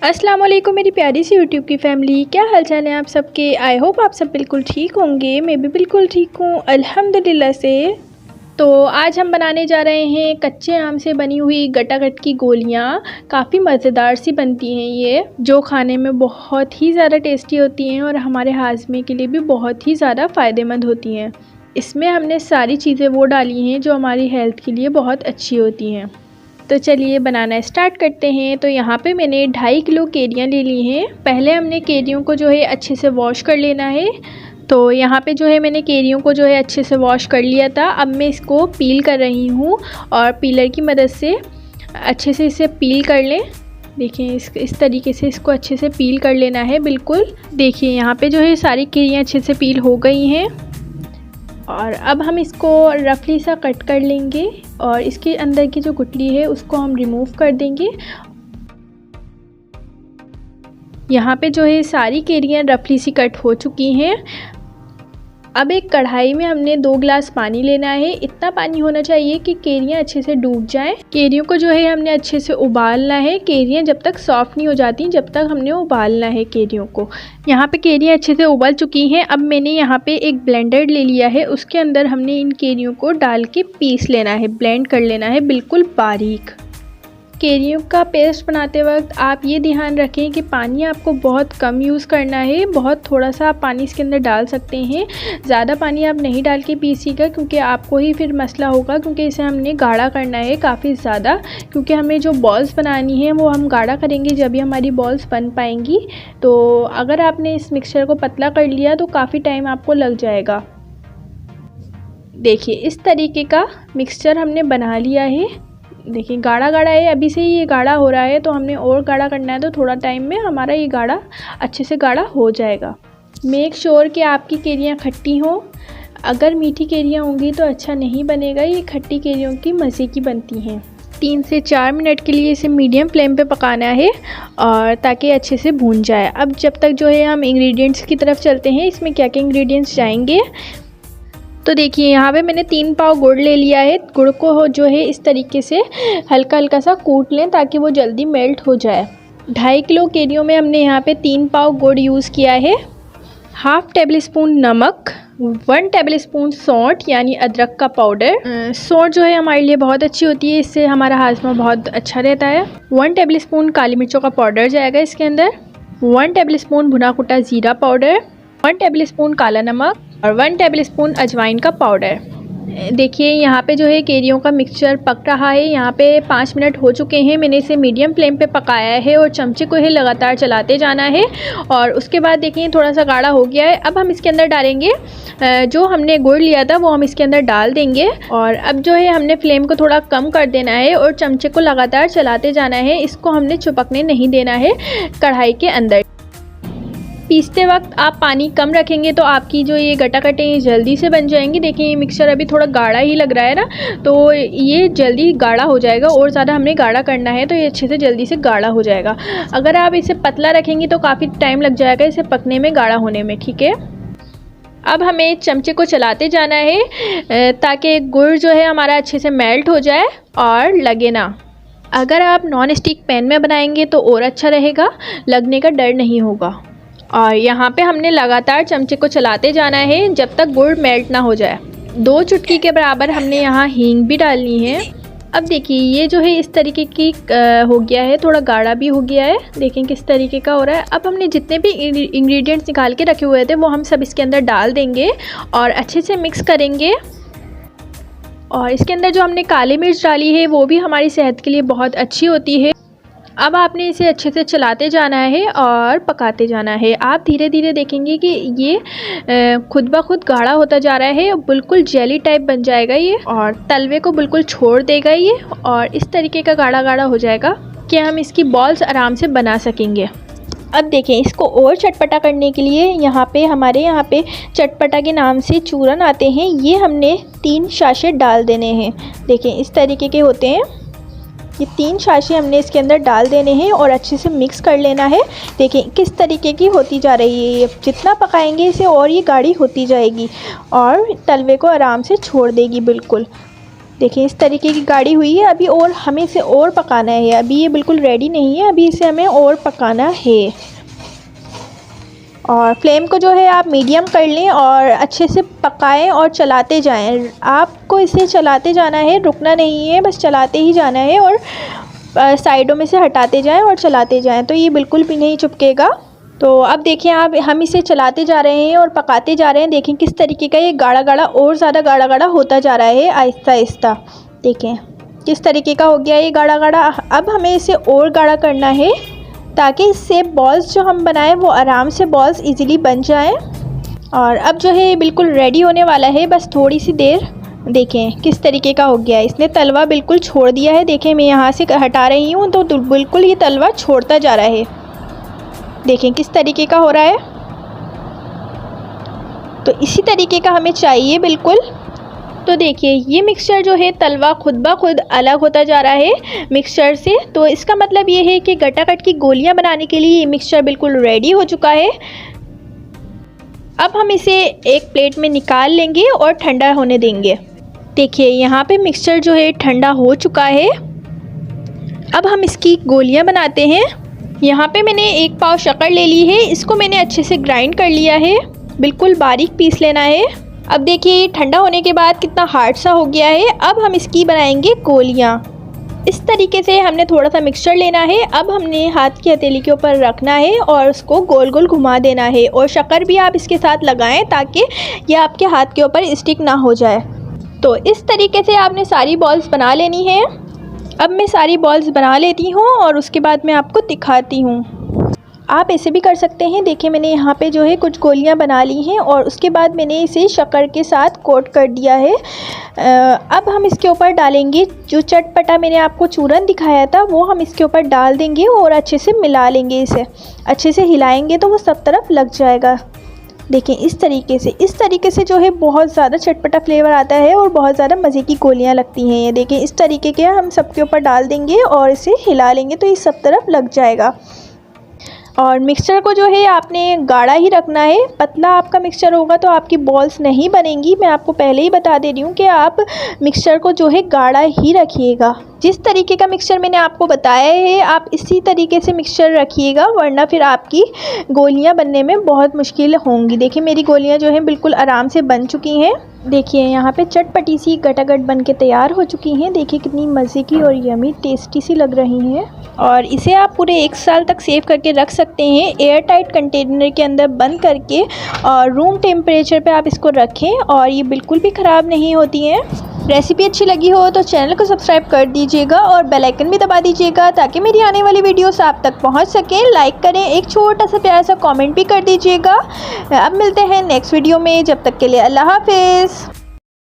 अस्सलाम वालेकुम मेरी प्यारी सी यूट्यूब की फ़ैमिली, क्या हाल चाल है आप सबके। आई होप आप सब बिल्कुल ठीक होंगे। मैं भी बिल्कुल ठीक हूँ अल्हम्दुलिल्लाह से। तो आज हम बनाने जा रहे हैं कच्चे आम से बनी हुई गटागट की गोलियाँ। काफ़ी मज़ेदार सी बनती हैं ये, जो खाने में बहुत ही ज़्यादा टेस्टी होती हैं और हमारे हाजमे के लिए भी बहुत ही ज़्यादा फ़ायदेमंद होती हैं। इसमें हमने सारी चीज़ें वो डाली हैं जो हमारी हेल्थ के लिए बहुत अच्छी होती हैं। तो चलिए बनाना स्टार्ट करते हैं। तो यहाँ पे मैंने 2.5 किलो केरियाँ ले ली हैं। पहले हमने केरियों को जो है अच्छे से वॉश कर लेना है। तो यहाँ पे जो है मैंने केरियों को जो है अच्छे से वॉश कर लिया था। अब मैं इसको पील कर रही हूँ और पीलर की मदद से अच्छे से इसे पील कर लें। देखिए इस तरीके से इसको अच्छे से पील कर लेना है। बिल्कुल देखिए यहाँ पे जो है सारी केरियाँ अच्छे से पील हो गई हैं। और अब हम इसको रफली सा कट कर लेंगे और इसके अंदर की जो गुठली है उसको हम रिमूव कर देंगे। यहाँ पे जो है सारी केरियाँ रफली सी कट हो चुकी हैं। अब एक कढ़ाई में हमने 2 गिलास पानी लेना है। इतना पानी होना चाहिए कि केरियाँ अच्छे से डूब जाएं। केरियों को जो है हमने अच्छे से उबालना है। केरियाँ जब तक सॉफ्ट नहीं हो जाती जब तक हमने उबालना है केरियों को। यहाँ पे केरियाँ अच्छे से उबल चुकी हैं। अब मैंने यहाँ पे एक ब्लेंडर ले लिया है। उसके अंदर हमने इन केरियों को डाल के पीस लेना है, ब्लेंड कर लेना है बिल्कुल बारीक। केरियों का पेस्ट बनाते वक्त आप ये ध्यान रखें कि पानी आपको बहुत कम यूज़ करना है। बहुत थोड़ा सा आप पानी इसके अंदर डाल सकते हैं। ज़्यादा पानी आप नहीं डाल के पीसिएगा क्योंकि आपको ही फिर मसला होगा, क्योंकि इसे हमने गाढ़ा करना है काफ़ी ज़्यादा। क्योंकि हमें जो बॉल्स बनानी है वो हम गाढ़ा करेंगे जब भी हमारी बॉल्स बन पाएंगी। तो अगर आपने इस मिक्सचर को पतला कर लिया तो काफ़ी टाइम आपको लग जाएगा। देखिए इस तरीके का मिक्सचर हमने बना लिया है। देखिए गाढ़ा गाढ़ा है, अभी से ही ये गाढ़ा हो रहा है। तो हमने और गाढ़ा करना है तो थोड़ा टाइम में हमारा ये गाढ़ा अच्छे से गाढ़ा हो जाएगा। मेक श्योर कि आपकी केरियाँ खट्टी हों। अगर मीठी केरियाँ होंगी तो अच्छा नहीं बनेगा। ये खट्टी केरियों की मज़े की बनती हैं। 3 से 4 मिनट के लिए इसे मीडियम फ्लेम पे पकाना है और ताकि अच्छे से भून जाए। अब जब तक जो है हम इंग्रेडिएंट्स की तरफ चलते हैं, इसमें क्या क्या इंग्रेडिएंट्स जाएंगे। तो देखिए यहाँ पे मैंने 3 पाव गुड़ ले लिया है। गुड़ को जो है इस तरीके से हल्का हल्का सा कूट लें ताकि वो जल्दी मेल्ट हो जाए। 2.5 किलो केरियों में हमने यहाँ पे 3 पाव गुड़ यूज़ किया है। 1/2 टेबल स्पून नमक, 1 टेबल स्पून सौंठ यानी अदरक का पाउडर। सौंठ जो है हमारे लिए बहुत अच्छी होती है, इससे हमारा हाजमा बहुत अच्छा रहता है। 1 टेबल स्पून काली मिर्चों का पाउडर जाएगा इसके अंदर। 1 टेबल स्पून भुना कुटा ज़ीरा पाउडर, 1 टेबल स्पून काला नमक और 1 टेबल स्पून अजवाइन का पाउडर। देखिए यहाँ पे जो है केरियों का मिक्सचर पक रहा है। यहाँ पे 5 मिनट हो चुके हैं। मैंने इसे मीडियम फ्लेम पे पकाया है और चमचे को है लगातार चलाते जाना है। और उसके बाद देखिए थोड़ा सा गाढ़ा हो गया है। अब हम इसके अंदर डालेंगे जो हमने गुड़ लिया था वो हम इसके अंदर डाल देंगे। और अब जो है हमने फ्लेम को थोड़ा कम कर देना है और चमचे को लगातार चलाते जाना है। इसको हमने चिपकने नहीं देना है कढ़ाई के अंदर। पीसते वक्त आप पानी कम रखेंगे तो आपकी जो ये गटागट है ये जल्दी से बन जाएंगी। देखिए ये मिक्सचर अभी थोड़ा गाढ़ा ही लग रहा है ना, तो ये जल्दी गाढ़ा हो जाएगा। और ज़्यादा हमने गाढ़ा करना है तो ये अच्छे से जल्दी से गाढ़ा हो जाएगा। अगर आप इसे पतला रखेंगी तो काफ़ी टाइम लग जाएगा इसे पकने में, गाढ़ा होने में। ठीक है, अब हमें चमचे को चलाते जाना है ताकि गुड़ जो है हमारा अच्छे से मेल्ट हो जाए और लगे ना। अगर आप नॉन स्टिक पैन में बनाएंगे तो और अच्छा रहेगा, लगने का डर नहीं होगा। और यहाँ पे हमने लगातार चमचे को चलाते जाना है जब तक गुड़ मेल्ट ना हो जाए। 2 चुटकी के बराबर हमने यहाँ हींग भी डालनी है। अब देखिए ये जो है इस तरीके की हो गया है, थोड़ा गाढ़ा भी हो गया है। देखें किस तरीके का हो रहा है। अब हमने जितने भी इंग्रेडिएंट्स निकाल के रखे हुए थे वो हम सब इसके अंदर डाल देंगे और अच्छे से मिक्स करेंगे। और इसके अंदर जो हमने काली मिर्च डाली है वो भी हमारी सेहत के लिए बहुत अच्छी होती है। अब आपने इसे अच्छे से चलाते जाना है और पकाते जाना है। आप धीरे धीरे देखेंगे कि ये खुद ब खुद गाढ़ा होता जा रहा है, बिल्कुल जेली टाइप बन जाएगा ये और तलवे को बिल्कुल छोड़ देगा ये। और इस तरीके का गाढ़ा गाढ़ा हो जाएगा कि हम इसकी बॉल्स आराम से बना सकेंगे। अब देखें इसको और चटपटा करने के लिए हमारे यहाँ पे चटपटा के नाम से चूरन आते हैं, ये हमने 3 साशे डाल देने हैं। देखें इस तरीके के होते हैं। ये 3 साशे हमने इसके अंदर डाल देने हैं और अच्छे से मिक्स कर लेना है। देखें किस तरीके की होती जा रही है ये। जितना पकाएंगे इसे और ये गाढ़ी होती जाएगी और तलवे को आराम से छोड़ देगी बिल्कुल। देखिए इस तरीके की गाढ़ी हुई है। अभी और हमें इसे और पकाना है, अभी ये बिल्कुल रेडी नहीं है, अभी इसे हमें और पकाना है। और फ्लेम को जो है आप मीडियम कर लें और अच्छे से पकाएं और चलाते जाएं। आपको इसे चलाते जाना है, रुकना नहीं है, बस चलाते ही जाना है और साइडों में से हटाते जाएं और चलाते जाएं, तो ये बिल्कुल भी नहीं चिपकेगा। तो अब देखिए आप, हम इसे चलाते जा रहे हैं और पकाते जा रहे हैं। देखें किस तरीके का ये गाढ़ा गाढ़ा और ज़्यादा गाढ़ा गाढ़ा होता जा रहा है आहिस्ता आहिस्ता। देखें किस तरीके का हो गया ये गाढ़ा गाढ़ा। अब हमें इसे और गाढ़ा करना है ताकि इससे बॉल्स जो हम बनाएं वो आराम से बॉल्स इजीली बन जाएं। और अब जो है ये बिल्कुल रेडी होने वाला है, बस थोड़ी सी देर। देखें किस तरीके का हो गया है, इसने तलवा बिल्कुल छोड़ दिया है। देखें मैं यहाँ से हटा रही हूँ तो बिल्कुल ये तलवा छोड़ता जा रहा है। देखें किस तरीके का हो रहा है। तो इसी तरीके का हमें चाहिए बिल्कुल। तो देखिए ये मिक्सचर जो है तलवा खुद ब खुद अलग होता जा रहा है मिक्सचर से। तो इसका मतलब ये है कि गट्टागट्ट की गोलियां बनाने के लिए ये मिक्सचर बिल्कुल रेडी हो चुका है। अब हम इसे एक प्लेट में निकाल लेंगे और ठंडा होने देंगे। देखिए यहाँ पे मिक्सचर जो है ठंडा हो चुका है। अब हम इसकी गोलियां बनाते हैं। यहाँ पे मैंने 1 पाव शक्कर ले ली है, इसको मैंने अच्छे से ग्राइंड कर लिया है, बिल्कुल बारीक पीस लेना है। अब देखिए ये ठंडा होने के बाद कितना हार्ड सा हो गया है। अब हम इसकी बनाएंगे गोलियाँ। इस तरीके से हमने थोड़ा सा मिक्सचर लेना है, अब हमने हाथ की हथेली के ऊपर रखना है और उसको गोल गोल घुमा देना है। और शक्कर भी आप इसके साथ लगाएं ताकि ये आपके हाथ के ऊपर स्टिक ना हो जाए। तो इस तरीके से आपने सारी बॉल्स बना लेनी है। अब मैं सारी बॉल्स बना लेती हूँ और उसके बाद मैं आपको दिखाती हूँ। आप ऐसे भी कर सकते हैं। देखिए मैंने यहाँ पे जो है कुछ गोलियाँ बना ली हैं और उसके बाद मैंने इसे शक्कर के साथ कोट कर दिया है। अब हम इसके ऊपर डालेंगे जो चटपटा मैंने आपको चूरन दिखाया था, वो हम इसके ऊपर डाल देंगे और अच्छे से मिला लेंगे। इसे अच्छे से हिलाएंगे तो वो सब तरफ लग जाएगा। देखें इस तरीके से जो है बहुत ज़्यादा चटपटा फ्लेवर आता है और बहुत ज़्यादा मज़े की गोलियाँ लगती हैं ये। देखें इस तरीके के हम सबके ऊपर डाल देंगे और इसे हिला लेंगे तो ये सब तरफ लग जाएगा। और मिक्सचर को जो है आपने गाढ़ा ही रखना है। पतला आपका मिक्सचर होगा तो आपकी बॉल्स नहीं बनेंगी। मैं आपको पहले ही बता दे रही हूँ कि आप मिक्सचर को जो है गाढ़ा ही रखिएगा। जिस तरीके का मिक्सचर मैंने आपको बताया है आप इसी तरीके से मिक्सचर रखिएगा, वरना फिर आपकी गोलियाँ बनने में बहुत मुश्किल होंगी। देखिए मेरी गोलियाँ जो हैं बिल्कुल आराम से बन चुकी हैं। देखिए यहाँ पे चटपटी सी गट्टागट्ट बन के तैयार हो चुकी हैं। देखिए कितनी मज़े की और यमी टेस्टी सी लग रही हैं। और इसे आप पूरे 1 साल तक सेव करके रख सकते हैं एयर टाइट कंटेनर के अंदर बंद करके। और रूम टेम्परेचर पे आप इसको रखें और ये बिल्कुल भी ख़राब नहीं होती हैं। रेसिपी अच्छी लगी हो तो चैनल को सब्सक्राइब कर दीजिएगा और बेल आइकन भी दबा दीजिएगा ताकि मेरी आने वाली वीडियोस आप तक पहुंच सकें। लाइक करें, एक छोटा सा प्यारा सा कमेंट भी कर दीजिएगा। अब मिलते हैं नेक्स्ट वीडियो में, जब तक के लिए अल्लाह हाफिज़।